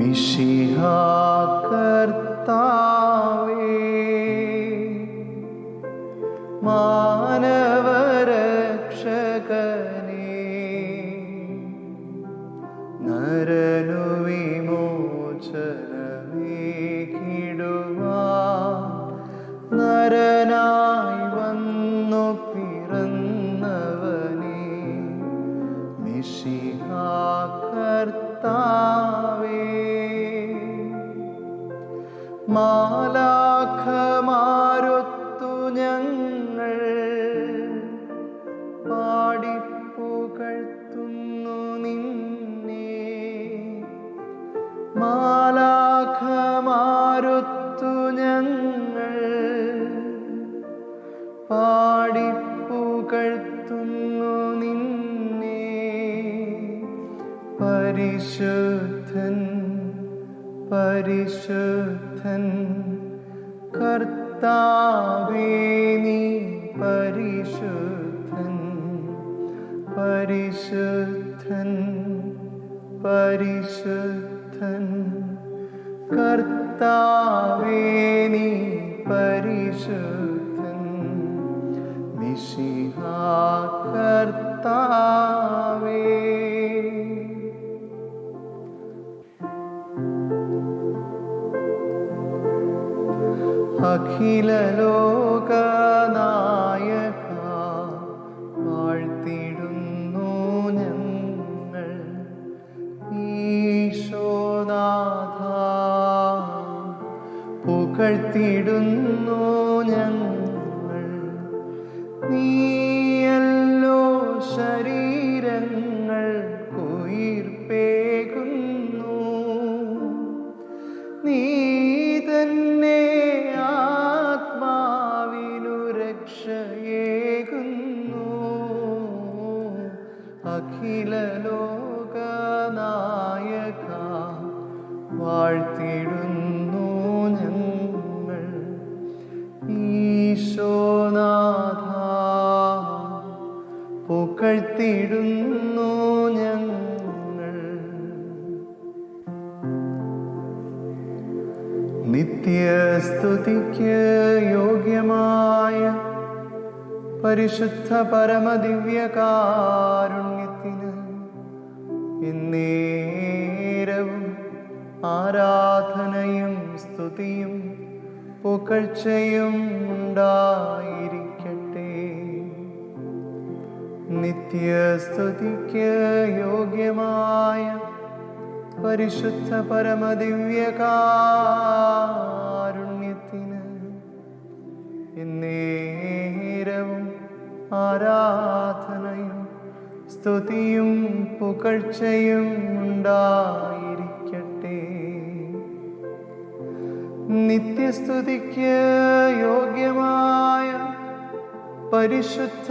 മിശിഹാ കർത്താവേ, മാനവരക്ഷകനേ, നരനു വിമോചനമേകിടുവാൻ നരനായി വന്നു പിറന്നവനേ, മിശിഹാ കർത്താവേ. മാലാഖമാരൊത്തു ഞങ്ങൾ പാടിപ്പുകഴ്ത്തുന്നു നിന്നെ, മാലാഖമാരൊത്തു ഞങ്ങൾ പാടിപ്പുകഴ്ത്തുന്നു നിന്നെ. പരിശുദ്ധൻ പരിശുദ്ധൻ കർത്താവേ, നീ പരിശുദ്ധൻ, പരിശുദ്ധൻ പരിശുദ്ധൻ കർത്താവേ, നീ പരിശുദ്ധൻ, മിശിഹാ കർത്താവേ. അഖില ലോകനായക വാഴ്ത്തിടുന്നു ഞങ്ങൾ, ഈശോനാഥ പുകഴ്ത്തിടുന്നു ഞങ്ങൾ. നീയല്ലോ ശരീരങ്ങൾക്കുയിർപ്പേകുന്നു, നീ തന്നെ ആത്മാവിനു രക്ഷയേകുന്നു. അഖില ലോകനായക വാഴ്ത്തിടുന്നു ഞങ്ങൾ, ഈശോനാഥ പുകഴ്ത്തിടുന്നു ഞങ്ങൾ. നിത്യസ്തുതിക്ക് യോഗ്യമായ പരിശുദ്ധ പരമദിവ്യകാരുണ്യത്തിന് എന്നേരവും ആരാധനയും സ്തുതിയും പുകഴ്ചയും ഉണ്ടായിരിക്കട്ടെ. നിത്യസ്തുതിക്ക് യോഗ്യമായ പരിശുദ്ധ പരമദിവ്യകാരുണ്യത്തിന് എന്നേരവും ആരാധനയും സ്തുതിയും പുകഴ്ചയും ഉണ്ടായിരിക്കട്ടെ. നിത്യസ്തുതിക്ക് യോഗ്യമായ പരിശുദ്ധ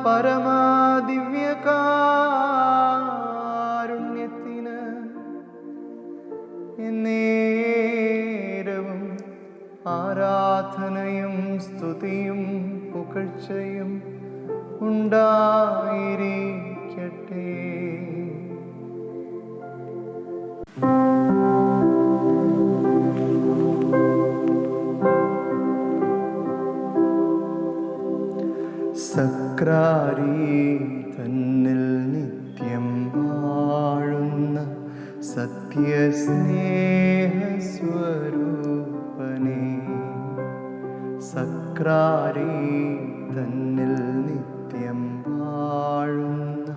പരമദിവ്യകാരുണ്യത്തിന് എന്നേരവും ആരാധനയും സ്തുതിയും പുകഴ്ചയും ഉണ്ടായിരിക്കട്ടെ. സക്രാരി തന്നിൽ നിത്യം വാഴുന്ന സത്യസ്നേഹസ്വരൂപനേ, സക്രാരി തന്നിൽ നിത്യം വാഴുന്ന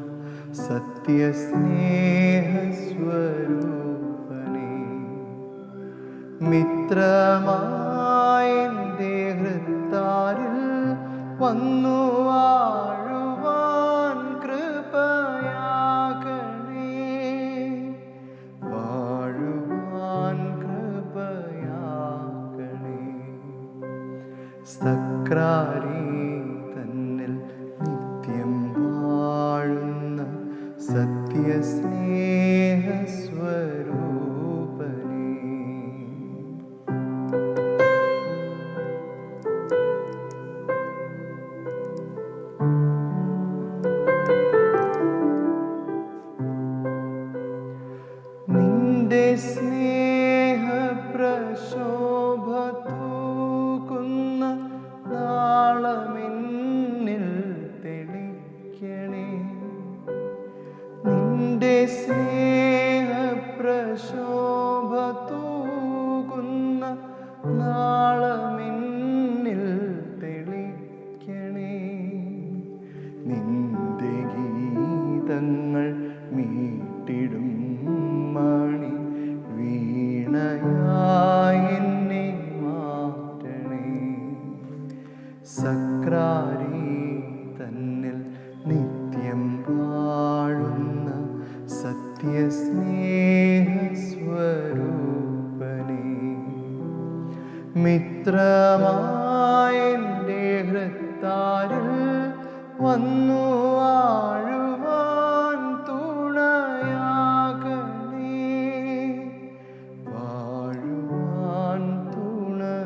സത്യസ്നേഹസ്വരൂപനേ, മിത്രമായെൻ്റെ ഹൃത്താരിൽ വന്നു വാഴുവാൻ കൃപയാകണേ, വാഴുവാൻ കൃപയാകണേ. സക്രാരി തന്നിൽ നിത്യം വാഴുന്ന സത്യസ്നേഹസ്വരൂപനേ. നിന്റെ സ്നേഹ നാളമെന്നിൽ തെളിക്കണേ. നിന്റെ സ്നേഹപ്രശോഭ തൂകുന്ന നാളമെന്നിൽ തെളിക്കണേ. നിന്റെ ഗീതങ്ങൾ മീട്ടിടും മണി വീണയായി എന്നെ മാറ്റണേ. സക്രാരി തന്നിൽ നിത്യം വാഴുന്ന സത്യസ്നേഹസ്വരൂപനേ. മിത്രമായെൻ്റെ ഹൃത്താരിൽ വന്നു വാഴുവാൻ തുണയാകണേ. വാഴുവാൻ തുണയാകണേ.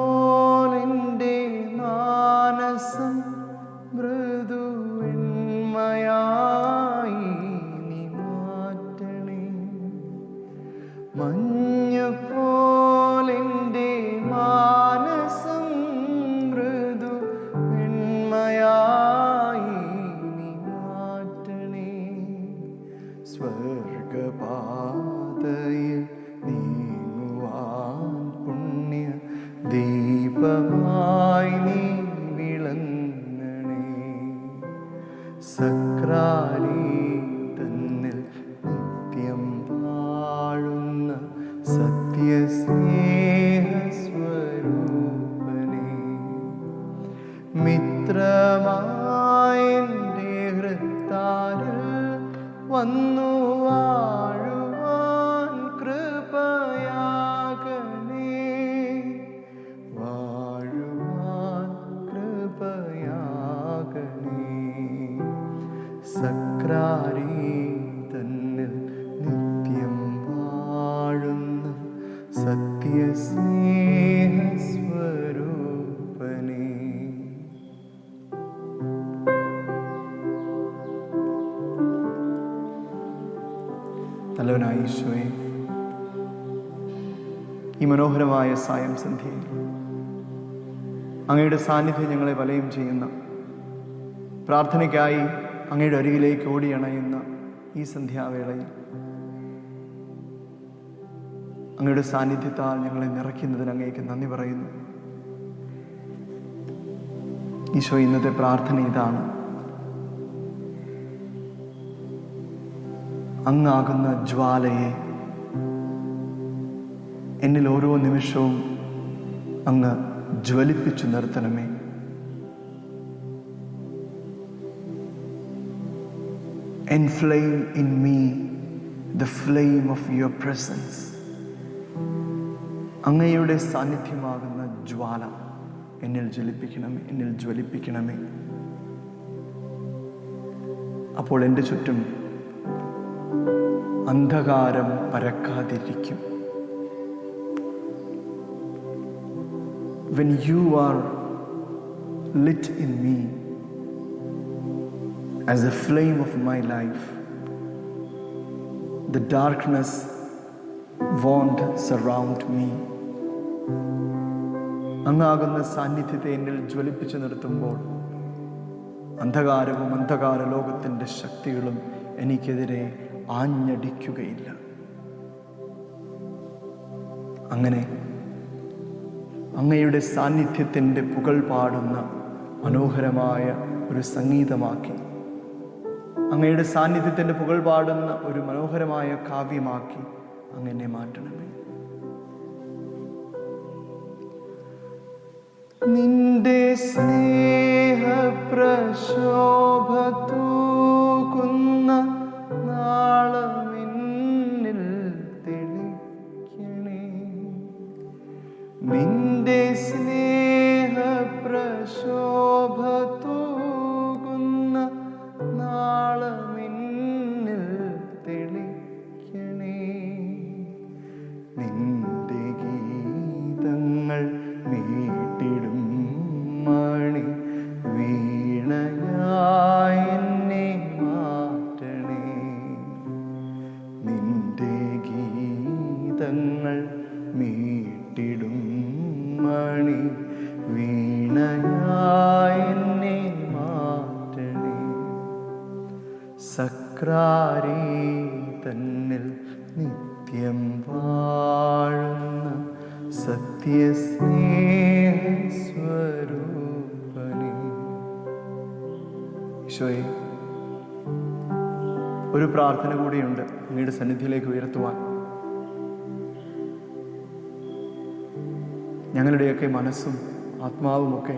മഞ്ഞുപോലെൻ്റെ മാനസം മൃദുവെണ്മയായി നീ മാറ്റണേ. മഞ്ഞുപോലെൻ്റെ മാനസം മൃദുവെണ്മയായി നീ മാറ്റണേ. സ്വർഗപാതയിൽ നീങ്ങുവാൻ പുണ്യ ദീപമായി നീ വിളങ്ങണേ. സക്രാരി തന്നിൽ നിത്യം വാഴുന്ന സത്യസ്നേഹസ്വരൂപനേ. മിത്രമായെൻ്റെ ഹൃത്താരിൽ വന്നു വാഴുവാൻ കൃപയാകണേ. വാഴുവാൻ കൃപയാകണേ. സക്രാരി തന്നിൽ നിത്യം വാഴുന്ന സത്യസ്നേഹസ്വരൂപനേ. നല്ലവനായ ഈശോയെ, ഈ മനോഹരമായ സായം സന്ധ്യയിൽ അങ്ങയുടെ സാന്നിധ്യം ഞങ്ങളെ വലയം ചെയ്യുന്ന, പ്രാർത്ഥനയ്ക്കായി അങ്ങയുടെ അരികിലേക്ക് ഓടിയണയുന്ന ഈ സന്ധ്യാവേളയിൽ അങ്ങയുടെ സാന്നിധ്യത്താൽ ഞങ്ങളെ നിറയ്ക്കുന്നതിന് അങ്ങേക്ക് നന്ദി പറയുന്നു. ഈശോ, ഇന്നത്തെ പ്രാർത്ഥന ഇതാണ്: അങ്ങാകുന്ന ജ്വാലയെ എന്നിൽ ഓരോ നിമിഷവും അങ്ങ് ജ്വലിപ്പിച്ചു നിർത്തണമേ. Enflame in me the flame of your presence. അങ്ങയുടെ സാന്നിധ്യമാകുന്ന ജ്വാല എന്നിൽ ജ്വലിപ്പിക്കണമേ, എന്നിൽ ജ്വലിപ്പിക്കണമേ. അപ്പോൾ എൻ്റെ ചുറ്റും അന്ധകാരം പരക്കാതിരിക്കും. When you are lit in me as the flame of my life, the darkness won't surround me. അങ്ങാകുന്ന സാന്നിധ്യത്തെ എന്നിൽ ജ്വലിപ്പിച്ചു നിർത്തുമ്പോൾ അന്ധകാരവും അന്ധകാര ലോകത്തിൻ്റെ ശക്തികളും എനിക്കെതിരെ ആഞ്ഞടിക്കുകയില്ല. അങ്ങനെ അങ്ങയുടെ സാന്നിധ്യത്തിൻ്റെ പുകൾ പാടുന്ന മനോഹരമായ ഒരു സംഗീതമാക്കി, അങ്ങയുടെ സാന്നിധ്യത്തിൻ്റെ പുകൾ പാടുന്ന ഒരു മനോഹരമായ കാവ്യമാക്കി അങ്ങനെ മാറ്റണമേ. നിന്റെ സ്നേഹപ്രശോഭ തൂകുന്ന നാളമെന്നിൽ തെളിക്കണേ. നിന്റെ സ്നേഹപ്രശോഭ തൂകുന്ന നാളമെന്നിൽ തെളിക്കണേ. നിന്റെ ഗീതങ്ങൾ മീട്ടിടും എന്നെ മാറ്റണേ. സക്രാരി തന്നിൽ നിത്യം വാഴുന്ന സത്യസ്നേഹസ്വരൂപനേ. ഈശോയെ, ഒരു പ്രാർത്ഥന കൂടിയുണ്ട് അങ്ങയുടെ സന്നിധിയിലേക്ക് ഉയർത്തുവാൻ. ഞങ്ങളുടെയൊക്കെ മനസ്സും ആത്മാവുമൊക്കെ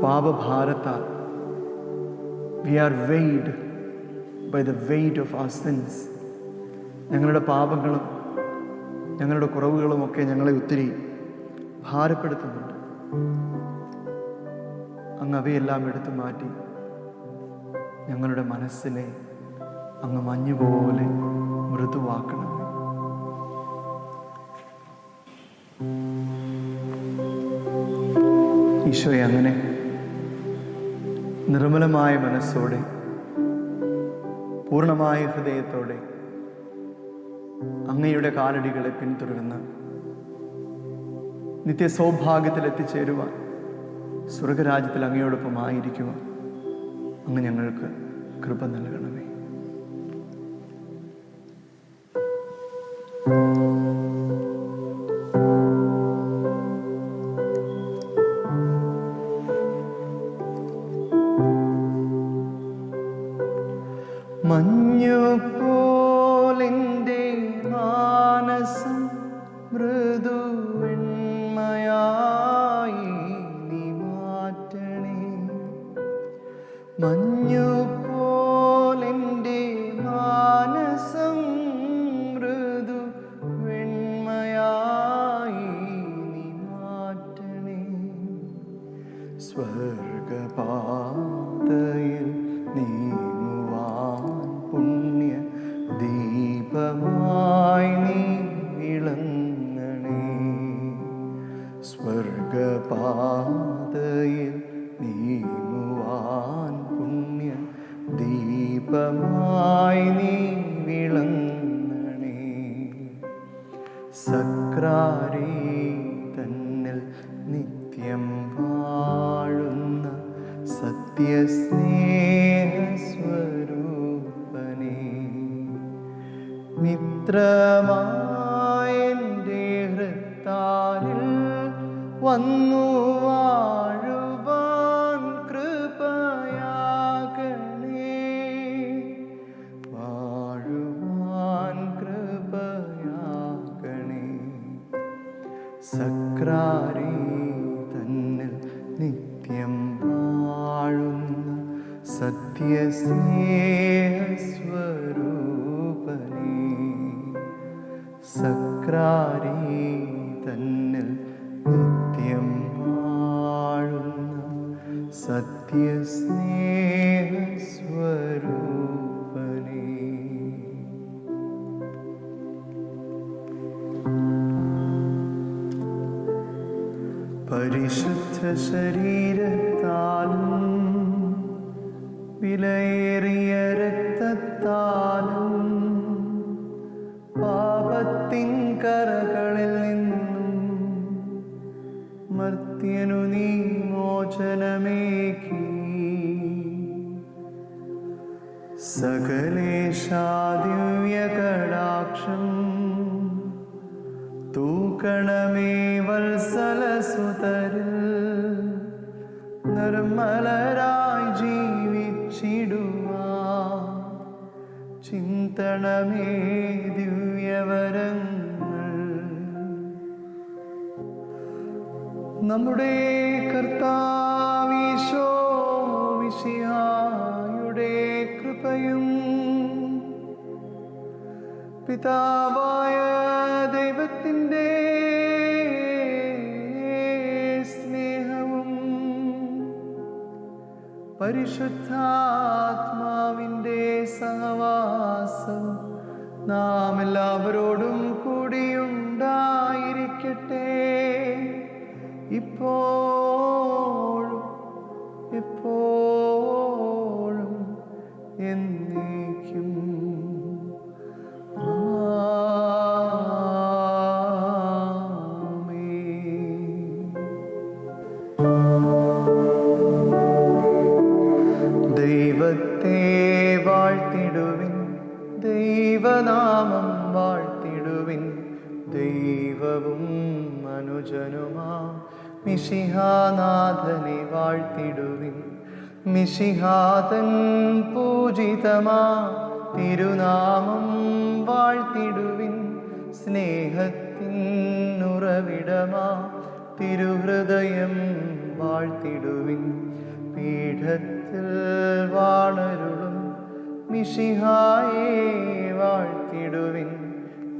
പാപഭാരത്താൽ we are weighed by the weight of our sins. ഞങ്ങളുടെ പാപങ്ങളും ഞങ്ങളുടെ കുറവുകളുമൊക്കെ ഞങ്ങളെ ഒത്തിരി ഭാരപ്പെടുത്തുന്നുണ്ട്. അങ്ങ് അവയെല്ലാം എടുത്തു മാറ്റി ഞങ്ങളുടെ മനസ്സിനെ അങ്ങ് മഞ്ഞുപോലെ മൃദുവാക്കണം. ഈശോയെ, അങ്ങനെ നിർമ്മലമായ മനസ്സോടെ പൂർണ്ണമായ ഹൃദയത്തോടെ അങ്ങയുടെ കാലടികളെ പിന്തുടരുന്ന നിത്യസൗഭാഗ്യത്തിൽ എത്തിച്ചേരുവാൻ, സ്വർഗരാജ്യത്തിൽ അങ്ങയോടൊപ്പം ആയിരിക്കുവാൻ അങ്ങ് ഞങ്ങൾക്ക് കൃപ നൽകണമേ. മഞ്ഞുപോലെൻ്റെ മാനസം മൃദുവെണ്മയായി നീ മാറ്റണേ. മഞ്ഞുപോലെൻ്റെ മാനസം മൃദുവെണ്മയായി നീ മാറ്റണേ. സ്വർഗപാതയിൽ നീങ്ങുവാൻ പുണ്യ ദീപമായി നീ വിളങ്ങണേ. സ്വർഗപാതയിൽ നീങ്ങുവാൻ പുണ്യ ദീപമായി നീ വിളങ്ങണേ. സക്രാരി തന്നിൽ നിത്യം വാഴുന്ന സത്യസ്നേഹസ്വരൂപനേ. മിത്രമായെൻ്റെ ഹൃത്താരിൽ വന്നു വാഴുവാൻ കൃപയാകണേ. വാഴുവാൻ കൃപയാകണേ. സക്രാരി തന്നിൽ നിത്യം വാഴുന്ന സത്യസ്നേഹസ്വരൂപനേ. സക്രാരി തന്നിൽ നിത്യം വാഴുന്ന സത്യസ്നേഹസ്വരൂപനേ. പരിശുദ്ധ ശരീരത്താലും വിലയേറിയ രക്തത്താലും പാപത്തിൻ കറകളിൽ നിന്നും മർത്യനു നീ മോചനമേകി. സകലേശാ ദിവ്യകടാക്ഷം തൂക്കണമേ വത്സലസുതരിൽ. നിർമ്മലരായി ജീവിച്ചിടുവാൻ ചിന്തണമേ ദിവ്യവരങ്ങൾ. നമ്മുടെ കർത്താവീശോ മിശിഹായുടെ കൃപയും പിതാവായ ദൈവത്തിൻ്റെ സ്നേഹവും പരിശുദ്ധാത്മാവിൻ്റെ സഹവാസവും നാം എല്ലാവരോടും കൂടിയുണ്ടായിരിക്കട്ടെ, ഇപ്പോഴും എപ്പോഴും എന്നേക്കും. ആമേൻ. മനുജനുമാം മിശിഹാനാഥനെ വാഴ്ത്തിടുവിൻ. മിശിഹാതൻ പൂജിതമാ തിരുനാമം വാഴ്ത്തിടുവിൻ. സ്നേഹത്തിൻ ഉറവിടമാ തിരുഹൃദയം വാഴ്ത്തിടുവിൻ. പീഠത്തിൽ വാണരുളും മിശിഹായെ വാഴ്ത്തിടുവിൻ.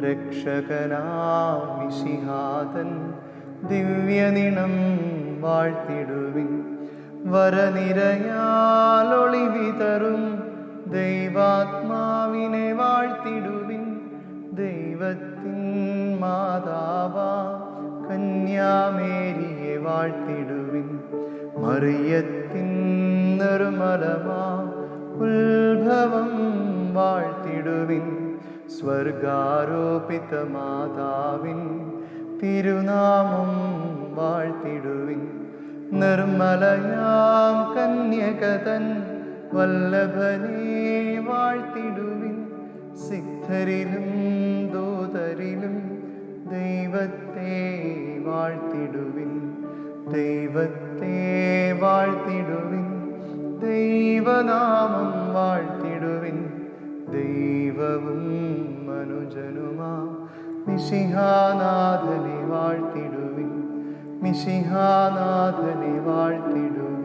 രക്ഷകനാം മിശിഹാതൻ ദിവ്യനിണം വാഴ്ത്തിടുവിൻ. വരനിരയാൽ ഒളിവിതറും ദൈവാത്മാവിനെ വാഴ്ത്തിടുവിൻ. ദൈവത്തിൻ മാതാവാ കന്യാമേരിയെ വാഴ്ത്തിടുവിൻ. മറിയത്തിൻ നിർമ്മലമാ ഉത്ഭവം വാഴ്ത്തിടുവിൻ. സ്വർഗാരോപിത മാതാവിൻ തിരുനാമം വാഴ്ത്തിടുവിൻ. നിർമ്മലയാം കന്യകതൻ വല്ലഭനെ വാഴ്ത്തിടുവിൻ. സിദ്ധരിലും ദൂതരിലും ദൈവത്തെ വാഴ്ത്തിടുവിൻ. ദൈവത്തെ വാഴ്ത്തിടുവിൻ. ദൈവനാമം വാഴ്ത്തിടുവിൻ. ദൈവവും മനുജനുമാ മിശിഹാനാഥനെ വാഴ്ത്തിടുവിൻ. മിശിഹാനാഥനെ വാഴ്ത്തിടുവിൻ.